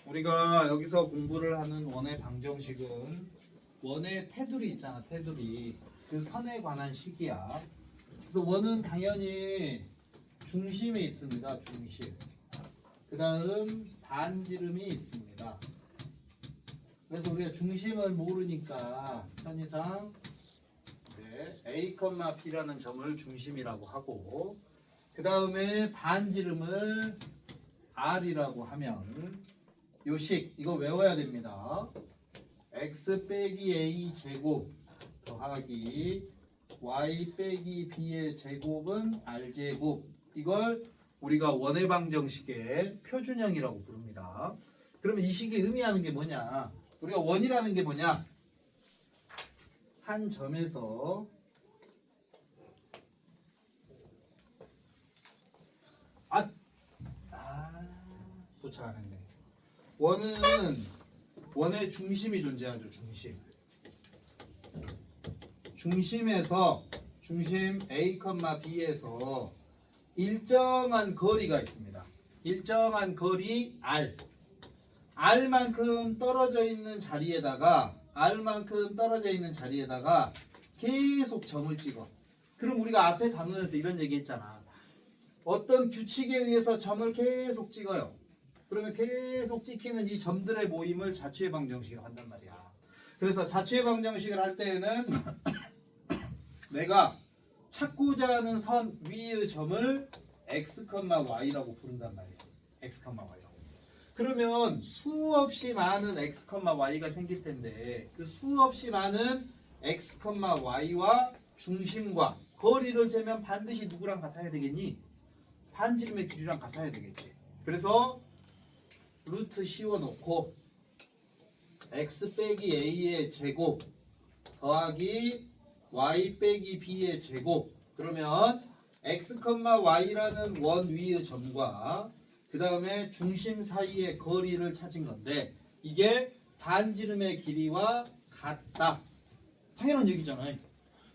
우리가 여기서 공부를 하는 원의 방정식은 원의 테두리 있잖아, 테두리. 그 선에 관한 식이야. 그래서 원은 당연히 중심에 있습니다, 중심. 그 다음 반지름이 있습니다. 그래서 우리가 중심을 모르니까 편의상 A, B라는 점을 중심이라고 하고, 그 다음에 반지름을 R이라고 하면 요 식 이거 외워야 됩니다. x 빼기 a 제곱 더하기 y 빼기 b의 제곱은 r 제곱. 이걸 우리가 원의 방정식의 표준형이라고 부릅니다. 그러면 이 식이 의미하는 게 뭐냐? 우리가 원이라는 게 뭐냐? 한 점에서 도착 안 했네. 원은 원의 중심이 존재하죠. 중심에서 중심 A, B에서 일정한 거리가 있습니다. 일정한 거리 R. R만큼 떨어져 있는 자리에다가 계속 점을 찍어. 그럼 우리가 앞에 단원에서 이런 얘기 했잖아. 어떤 규칙에 의해서 점을 계속 찍어요. 그러면 계속 찍히는 이 점들의 모임을 자취의 방정식이라고 한단 말이야. 그래서 자취의 방정식을 할 때에는 내가 찾고자 하는 선 위의 점을 x, y라고 부른단 말이야. x, y라고. 그러면 수없이 많은 x, y가 생길 텐데 그 수없이 많은 x, y와 중심과 거리를 재면 반드시 누구랑 같아야 되겠니? 반지름의 길이랑 같아야 되겠지. 그래서 루트 씌워놓고 x 빼기 a의 제곱 더하기 y 빼기 b의 제곱. 그러면 x, y라는 원 위의 점과 그 다음에 중심 사이의 거리를 찾은 건데 이게 반지름의 길이와 같다. 당연한 얘기잖아요.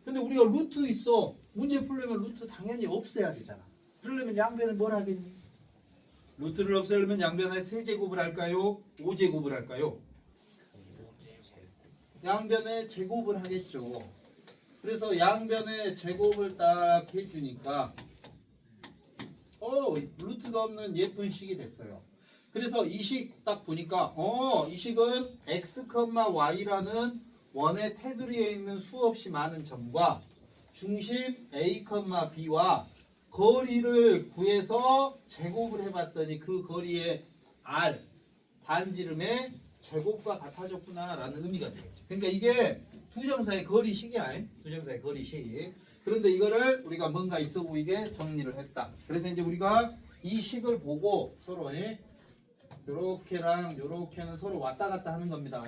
근데 우리가 루트 있어. 문제 풀려면 루트 당연히 없애야 되잖아. 그러려면 양변을 뭘 하겠니? 루트를 없애려면 양변에 세제곱을 할까요? 5제곱을 할까요? 양변에 제곱을 하겠죠. 그래서 양변에 제곱을 딱 해주니까 루트가 없는 예쁜 식이 됐어요. 그래서 이 식 딱 보니까 이 식은 x, y라는 원의 테두리에 있는 수없이 많은 점과 중심 A, B와 거리를 구해서 제곱을 해봤더니 그 거리의 R 반지름의 제곱과 같아졌구나 라는 의미가 되겠죠. 그러니까 이게 두 점 사이의 거리식이야. 두 점 사이의 거리식. 그런데 이거를 우리가 뭔가 있어 보이게 정리를 했다. 그래서 이제 우리가 이 식을 보고 서로 요렇게랑 요렇게는 서로 왔다 갔다 하는 겁니다.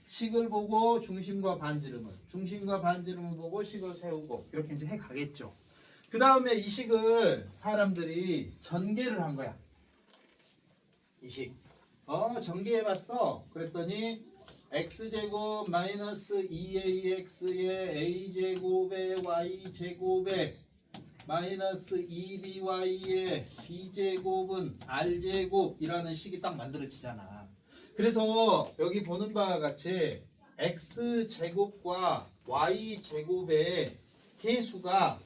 식을 보고 중심과 반지름을 보고 식을 세우고 이렇게 이제 해 가겠죠. 그 다음에 이 식을 사람들이 전개를 한 거야. 이 식. 전개해봤어. 그랬더니 x제곱 마이너스 2ax의 a제곱의 y제곱에 마이너스 2by의 b제곱은 r제곱이라는 식이 딱 만들어지잖아. 그래서 여기 보는 바와 같이 x제곱과 y제곱의 개수가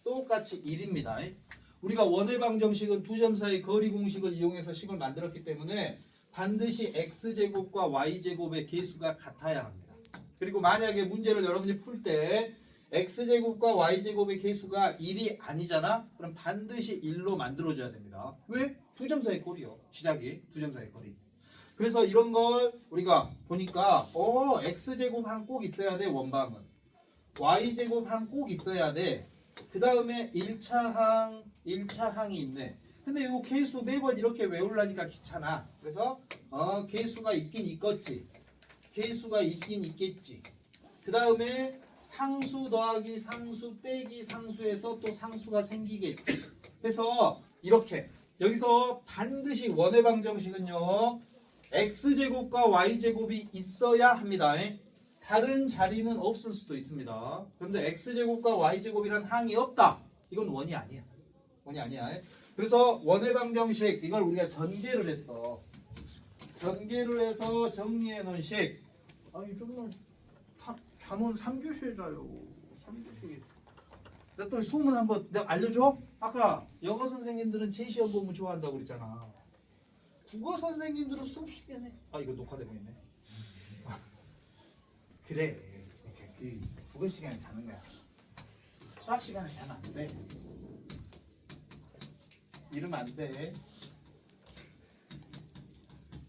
똑같이 1입니다. 우리가 원의 방정식은 두 점 사이 거리 공식을 이용해서 식을 만들었기 때문에 반드시 x제곱과 y제곱의 개수가 같아야 합니다. 그리고 만약에 문제를 여러분이 풀 때 x제곱과 y제곱의 개수가 1이 아니잖아? 그럼 반드시 1로 만들어줘야 됩니다. 왜? 두 점 사이 거리요. 시작이 두 점 사이 거리. 그래서 이런 걸 우리가 보니까 x제곱 한 꼭 있어야 돼, 원방은. y제곱 한 꼭 있어야 돼. 그 다음에 1차항이 있네. 근데 이거 개수 매번 이렇게 외우려니까 귀찮아. 그래서 개수가 있긴 있겠지. 그 다음에 상수 더하기 상수 빼기 상수에서 또 상수가 생기겠지. 그래서 이렇게 여기서 반드시 원의 방정식은요 x제곱과 y제곱이 있어야 합니다. 다른 자리는 없을 수도 있습니다. 그런데 x제곱과 y제곱이란 항이 없다. 이건 원이 아니야. 그래서 원의 방정식 이걸 우리가 전개를 했어. 전개를 해서 정리해 놓은 식. 아니 좀만 단원 3교시잖아요. 3교시. 내가 또 소문 한번 내가 알려줘? 아까 영어 선생님들은 제시험 보면 좋아한다고 그랬잖아. 국어 선생님들은 수업 시간에 이거 녹화되고 있네. 그래. 그 국어 시간에 자는 거야. 수학 시간에 자면 안 돼. 이러면 안 돼.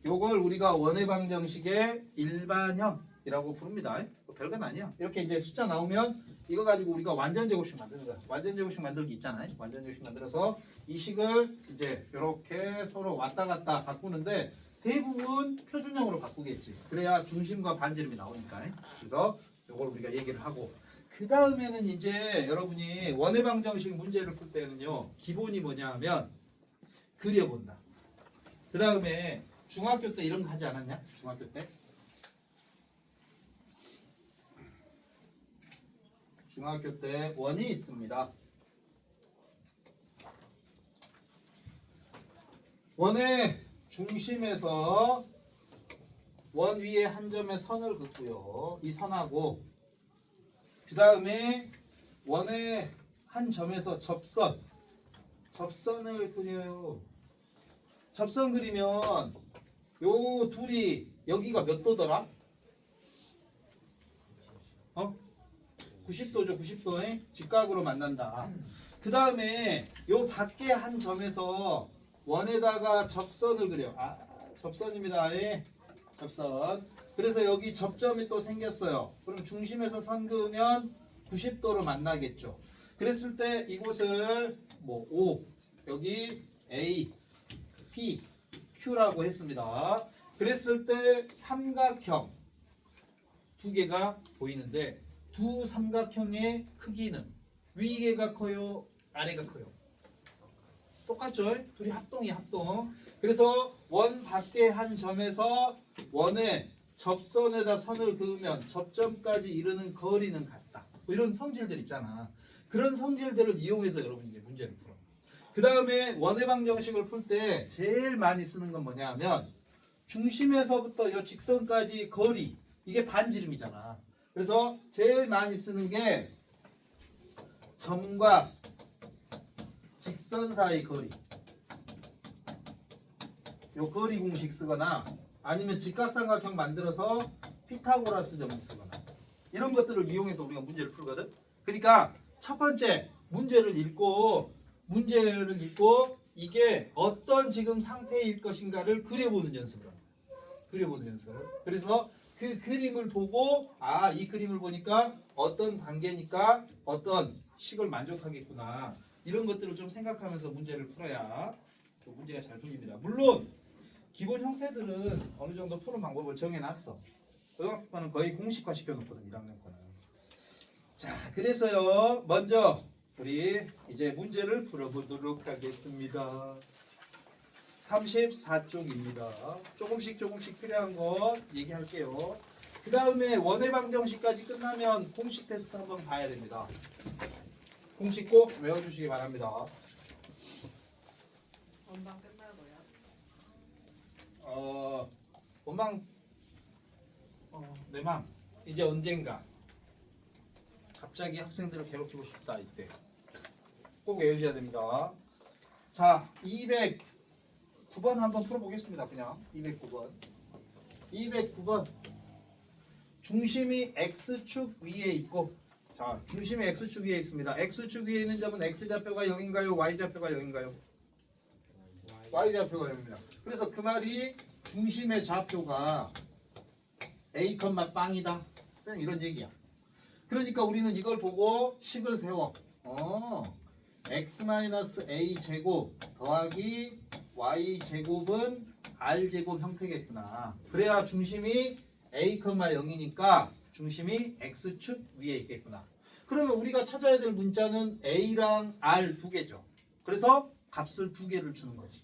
요걸 우리가 원의 방정식의 일반형이라고 부릅니다. 별건 아니야. 이렇게 이제 숫자 나오면 이거 가지고 우리가 완전 제곱식 만드는 거야. 완전 제곱식 만들기 있잖아요. 완전 제곱식 만들어서 이 식을 이제 이렇게 서로 왔다 갔다 바꾸는데 대부분 표준형으로 바꾸겠지. 그래야 중심과 반지름이 나오니까. 그래서 이걸 우리가 얘기를 하고 그 다음에는 이제 여러분이 원의 방정식 문제를 풀 때는요 기본이 뭐냐 하면 그려본다. 그 다음에 중학교 때 이런 거 하지 않았냐? 중학교 때? 중학교 때 원이 있습니다. 원의 중심에서 원 위에 한 점에 선을 긋고요. 이 선하고 그 다음에 원의 한 점에서 접선을 그려요. 접선 그리면 요 둘이 여기가 몇 도더라? 90도죠. 90도에 직각으로 만난다. 그 다음에 요 밖에 한 점에서 원에다가 접선을 그려. 접선입니다. 예. 접선. 그래서 여기 접점이 또 생겼어요. 그럼 중심에서 선 그으면 90도로 만나겠죠. 그랬을 때 이곳을 뭐 O, 여기 A, P, Q라고 했습니다. 그랬을 때 삼각형 두 개가 보이는데 두 삼각형의 크기는 위개가 커요? 아래가 커요? 똑같죠? 둘이 합동이야, 합동. 그래서 원 밖에 한 점에서 원의 접선에다 선을 그으면 접점까지 이르는 거리는 같다. 뭐 이런 성질들 있잖아. 그런 성질들을 이용해서 여러분이 이제 문제를 풀어. 그 다음에 원의 방정식을 풀 때 제일 많이 쓰는 건 뭐냐 하면 중심에서부터 이 직선까지 거리, 이게 반지름이잖아. 그래서 제일 많이 쓰는 게 점과 직선 사이 거리, 요 거리 공식 쓰거나 아니면 직각삼각형 만들어서 피타고라스 정리 쓰거나 이런 것들을 이용해서 우리가 문제를 풀거든. 그러니까 첫 번째 문제를 읽고 이게 어떤 지금 상태일 것인가를 그려보는 연습을 합니다. 그려보는 연습. 그래서 그 그림을 보고 이 그림을 보니까 어떤 관계니까 어떤 식을 만족하겠구나. 이런 것들을 좀 생각하면서 문제를 풀어야 또 문제가 잘 풀립니다. 물론 기본 형태들은 어느 정도 푸는 방법을 정해놨어. 고등학교 거는 거의 공식화 시켜놓거든. 1학년 거는. 자, 그래서요. 먼저 우리 이제 문제를 풀어보도록 하겠습니다. 34쪽입니다. 조금씩 필요한 거 얘기할게요. 그 다음에 원의 방정식까지 끝나면 공식 테스트 한번 봐야 됩니다. 공식 꼭 외워주시기 바랍니다. 원방 끝나고요. 원방 내맘 이제 언젠가 갑자기 학생들을 괴롭히고 싶다 이때 꼭 외우셔야 됩니다. 자, 209번 한번 풀어보겠습니다. 그냥 209번 중심이 X축 위에 있고, 자, 중심이 X축 위에 있습니다. X축 위에 있는 점은 X좌표가 0인가요? Y좌표가 0인가요? Y좌표가 0입니다. 그래서 그 말이 중심의 좌표가 A, 빵이다. 그냥 이런 얘기야. 그러니까 우리는 이걸 보고 식을 세워. x-a 제곱 더하기 y 제곱은 r 제곱 형태겠구나. 그래야 중심이 a, 0이니까 중심이 x축 위에 있겠구나. 그러면 우리가 찾아야 될 문자는 a랑 r 두 개죠. 그래서 값을 두 개를 주는 거지.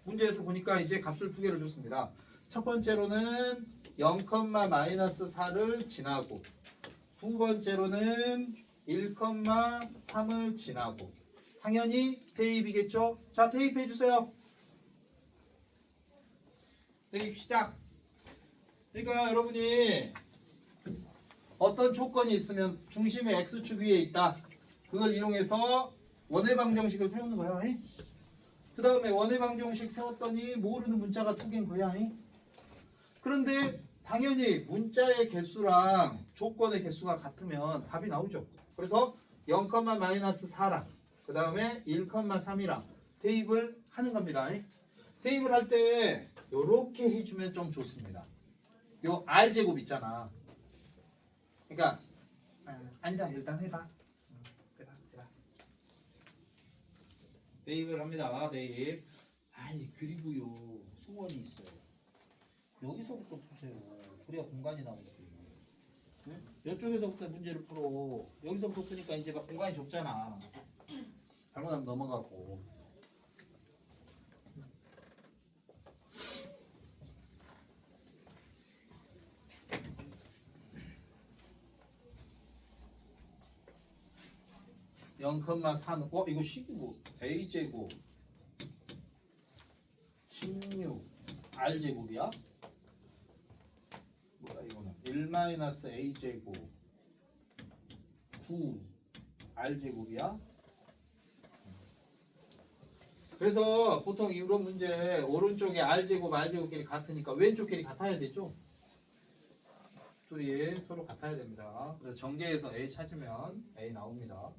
문제에서 보니까 이제 값을 두 개를 줬습니다. 첫 번째로는 0,-4를 지나고, 두 번째로는 1,3을 지나고. 당연히 대입이겠죠? 자, 대입해 주세요. 대입 시작. 그러니까 여러분이 어떤 조건이 있으면 중심의 x축 위에 있다. 그걸 이용해서 원의 방정식을 세우는 거야. 그 다음에 원의 방정식 세웠더니 모르는 문자가 2개인 거야. 그런데 당연히 문자의 개수랑 조건의 개수가 같으면 답이 나오죠. 그래서 0,-4랑 그 다음에 1,3이랑 대입을 하는 겁니다. 대입을 할 때 이렇게 해주면 좀 좋습니다. 요 r제곱 있잖아. 그러니까 아니다 일단 해봐. 해봐. 대입을 합니다. 대입. 그리고요 소원이 있어요. 여기서부터 푸세요. 그래야 공간이 나오지. 응? 이쪽에서부터 문제를 풀어. 여기서부터 푸니까 이제 막 공간이 좁잖아. 잘못하면 넘어가고. (0,4는) 이거 식이고 a제곱 16 r제곱이야? 뭐야 이거는 1-a제곱 9 r제곱이야? 그래서 보통 이런 문제 오른쪽에 r제곱끼리 같으니까 왼쪽끼리 같아야 되죠? 둘이 서로 같아야 됩니다. 그래서 전개해서 a 찾으면 a 나옵니다.